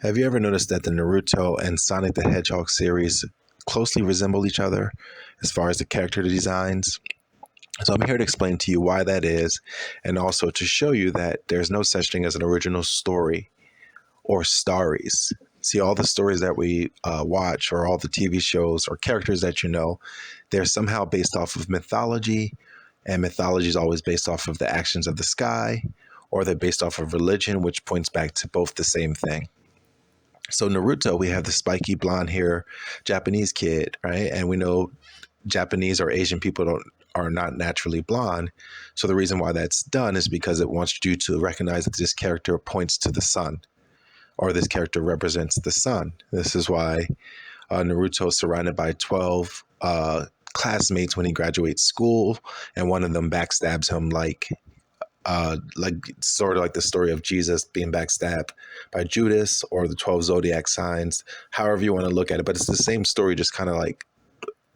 Have you ever noticed that the Naruto and Sonic the Hedgehog series closely resemble each other as far as the character designs? So I'm here to explain to you why that is, and also to show you that there's no such thing as an original story or stories. See, all the stories that we watch, or all the TV shows or characters that you know, they're somehow based off of mythology, and mythology is always based off of the actions of the sky, or they're based off of religion, which points back to both the same thing. So Naruto, we have the spiky blonde hair Japanese kid, right? And we know Japanese or Asian people don't are not naturally blonde. So the reason why that's done is because it wants you to recognize that this character points to the sun, or this character represents the sun. This is why Naruto is surrounded by 12 classmates when he graduates school, and one of them backstabs him like sort of like the story of Jesus being backstabbed by Judas, or the 12 zodiac signs, however you want to look at it. But it's the same story, just kind of like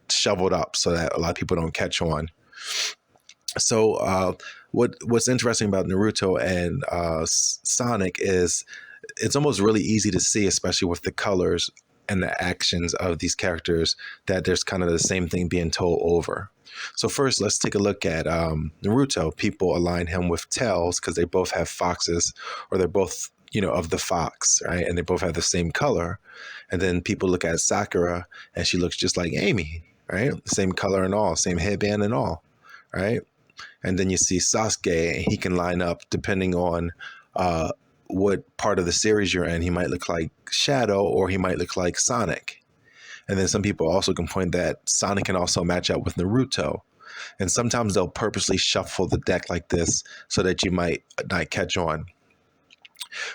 shoveled up so that a lot of people don't catch on. So what's interesting about Naruto and Sonic is it's almost really easy to see, especially with the colors and the actions of these characters, that there's kind of the same thing being told over. So first, let's take a look at Naruto. People align him with tails because they both have foxes, or they're both, of the fox, right? And they both have the same color. And then people look at Sakura, and she looks just like Amy, right? Same color and all, same headband and all, right? And then you see Sasuke, and he can line up depending on what part of the series you're in. He might look like Shadow, or he might look like Sonic. And then some people also can point that Sonic can also match up with Naruto. And sometimes they'll purposely shuffle the deck like this so that you might not catch on.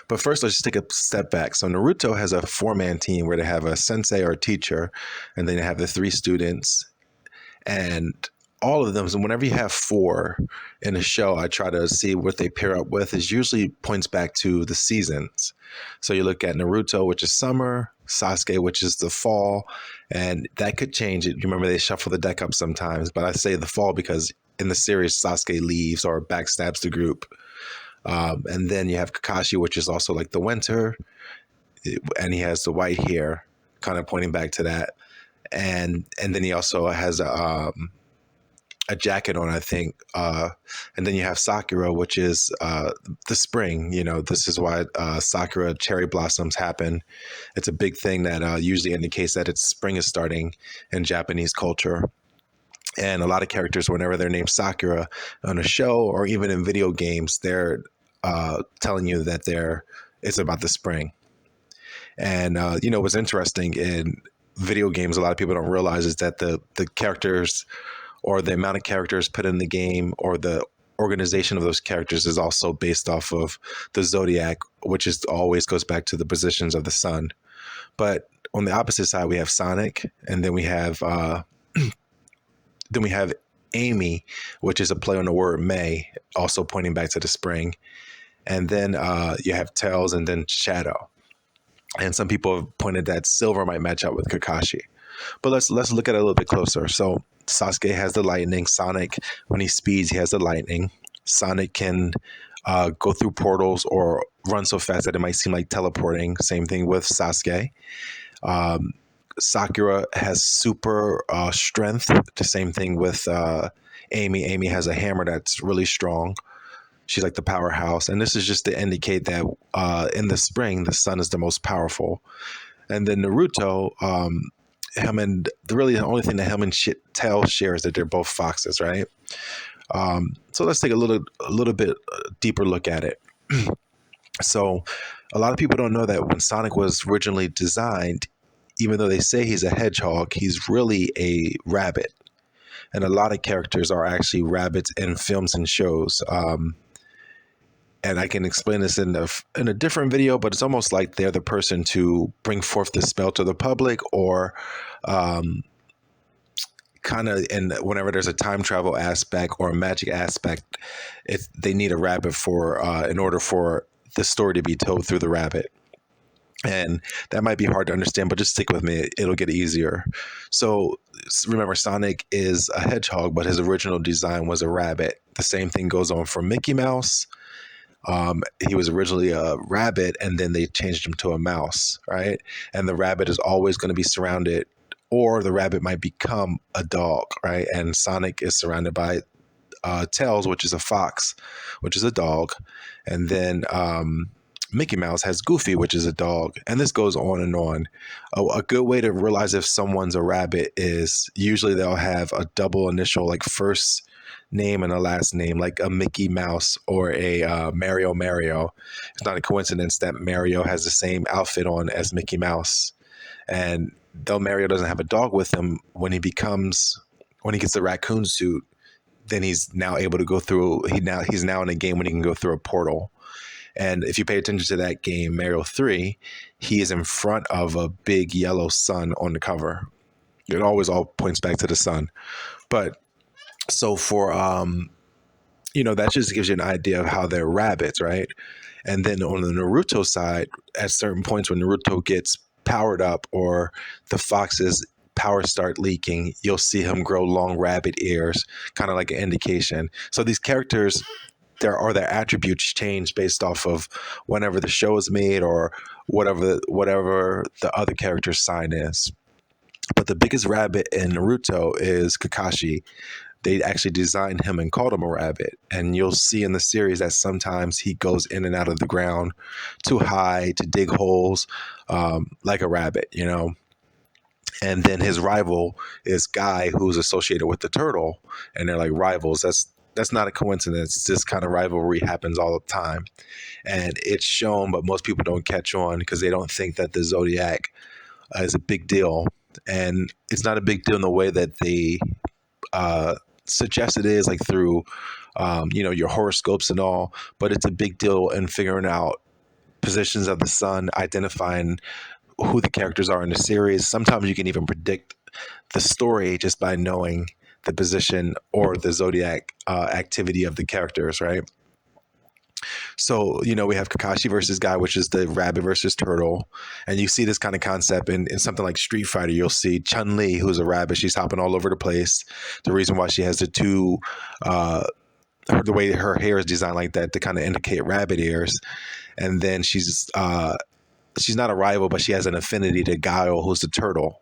But first, let's just take a step back. So Naruto has a four-man team where they have a sensei or a teacher, and then they have the three students. And all of them, so whenever you have four in a show, I try to see what they pair up with. Is usually points back to the seasons. So you look at Naruto, which is summer, Sasuke, which is the fall, and that could change it. You remember they shuffle the deck up sometimes, but I say the fall because in the series Sasuke leaves or backstabs the group. And then you have Kakashi, which is also like the winter, and he has the white hair, kind of pointing back to that. And then he also has a jacket on, I think. And then you have Sakura, which is the spring. This is why Sakura cherry blossoms happen. It's a big thing that usually indicates that it's spring is starting in Japanese culture. And a lot of characters, whenever they're named Sakura on a show or even in video games, they're telling you that it's about the spring. And what's interesting in video games, a lot of people don't realize, is that the characters, or the amount of characters put in the game, or the organization of those characters, is also based off of the zodiac, which is always goes back to the positions of the sun. But on the opposite side, we have Sonic, and then we have Amy, which is a play on the word May, also pointing back to the spring. And then you have Tails, and then Shadow. And some people have pointed that Silver might match up with Kakashi. But let's look at it a little bit closer. So Sasuke has the lightning. Sonic, when he speeds, he has the lightning. Sonic can go through portals or run so fast that it might seem like teleporting. Same thing with Sasuke. Sakura has super strength. The same thing with Amy. Amy has a hammer that's really strong. She's like the powerhouse. And this is just to indicate that in the spring, the sun is the most powerful. And then Naruto, him and really the only thing that him and Tails share is that they're both foxes, right? So let's take a little bit deeper look at it. So a lot of people don't know that when Sonic was originally designed, even though they say he's a hedgehog, he's really a rabbit. And a lot of characters are actually rabbits in films and shows. And I can explain this in a different video, but it's almost like they're the person to bring forth the spell to the public, or kind of, and whenever there's a time travel aspect or a magic aspect, they need a rabbit in order for the story to be told through the rabbit. And that might be hard to understand, but just stick with me. It'll get easier. So remember, Sonic is a hedgehog, but his original design was a rabbit. The same thing goes on for Mickey Mouse. He was originally a rabbit, and then they changed him to a mouse, right? And the rabbit is always going to be surrounded, or the rabbit might become a dog, right? And Sonic is surrounded by Tails, which is a fox, which is a dog, and then Mickey Mouse has Goofy, which is a dog, and this goes on and on. A good way to realize if someone's a rabbit is usually they'll have a double initial, like first name and a last name, like a Mickey Mouse or a Mario. It's not a coincidence that Mario has the same outfit on as Mickey Mouse, and though Mario doesn't have a dog with him, when he gets the raccoon suit, then he's now able to go through. He's now in a game when he can go through a portal. And if you pay attention to that game, Mario 3, he is in front of a big yellow sun on the cover. It always all points back to the sun. But so for that just gives you an idea of how they're rabbits, right? And then on the Naruto side, at certain points when Naruto gets powered up or the fox's power start leaking, you'll see him grow long rabbit ears, kind of like an indication. So these characters, their attributes change based off of whenever the show is made or whatever the other character's sign is. But the biggest rabbit in Naruto is Kakashi. They actually designed him and called him a rabbit. And you'll see in the series that sometimes he goes in and out of the ground too high to dig holes, like a rabbit. And then his rival is Guy, who's associated with the turtle, and they're like rivals. That's not a coincidence. This kind of rivalry happens all the time, and it's shown, but most people don't catch on because they don't think that the zodiac is a big deal, and it's not a big deal in the way that they suggest it is, like through your horoscopes and all. But it's a big deal in figuring out positions of the sun, identifying who the characters are in the series. Sometimes you can even predict the story just by knowing the position or the zodiac activity of the characters, right? So, we have Kakashi versus Guy, which is the rabbit versus turtle. And you see this kind of concept in something like Street Fighter. You'll see Chun-Li, who's a rabbit. She's hopping all over the place. The reason why she has the way her hair is designed like that to kind of indicate rabbit ears. And then she's not a rival, but she has an affinity to Guile, who's the turtle.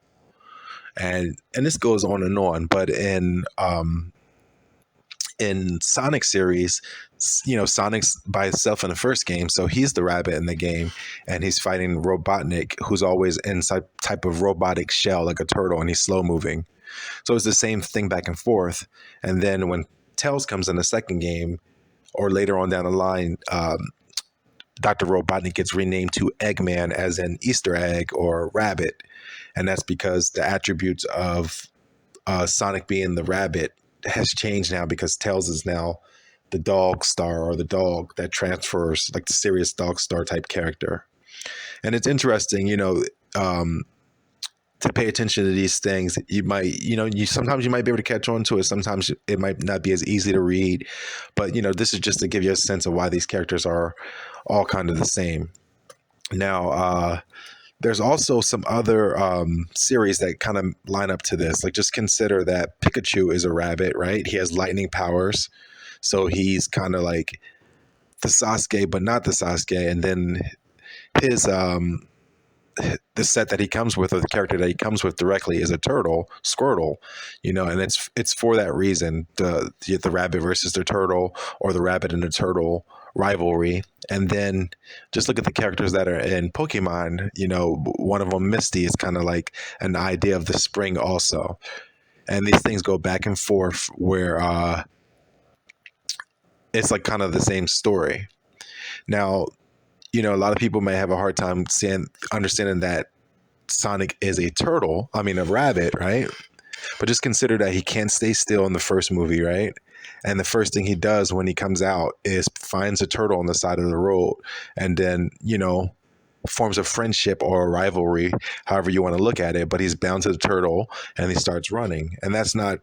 And this goes on and on. But in Sonic series, Sonic's by himself in the first game, so he's the rabbit in the game, and he's fighting Robotnik, who's always in some type of robotic shell like a turtle, and he's slow moving. So it's the same thing back and forth. And then when Tails comes in the second game, or later on down the line, Dr. Robotnik gets renamed to Eggman, as in Easter egg or rabbit, and that's because the attributes of Sonic being the rabbit has changed now, because Tails is now the dog star, or the dog that transfers, like the serious dog star type character. And it's interesting, to pay attention to these things. You might, sometimes you might be able to catch on to it. Sometimes it might not be as easy to read, but this is just to give you a sense of why these characters are all kind of the same. Now, there's also some other series that kind of line up to this. Like, just consider that Pikachu is a rabbit, right? He has lightning powers. So he's kind of like the Sasuke, but not the Sasuke. And then his the set that he comes with, or the character that he comes with directly, is a turtle, Squirtle, and it's for that reason, the rabbit versus the turtle, or the rabbit and the turtle rivalry. And then just look at the characters that are in Pokemon. One of them, Misty, is kind of like an idea of the spring also. And these things go back and forth where it's like kind of the same story. Now, a lot of people may have a hard time understanding that Sonic is a rabbit, right? But just consider that he can't stay still in the first movie, right? And the first thing he does when he comes out is finds a turtle on the side of the road, and then, forms a friendship or a rivalry, however you want to look at it. But he's bound to the turtle, and he starts running. And that's not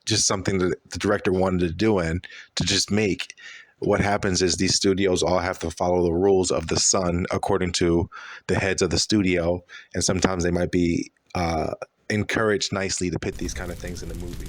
just something that the director wanted to do and to just make. What happens is these studios all have to follow the rules of the sun according to the heads of the studio. And sometimes they might be encouraged nicely to put these kind of things in the movie.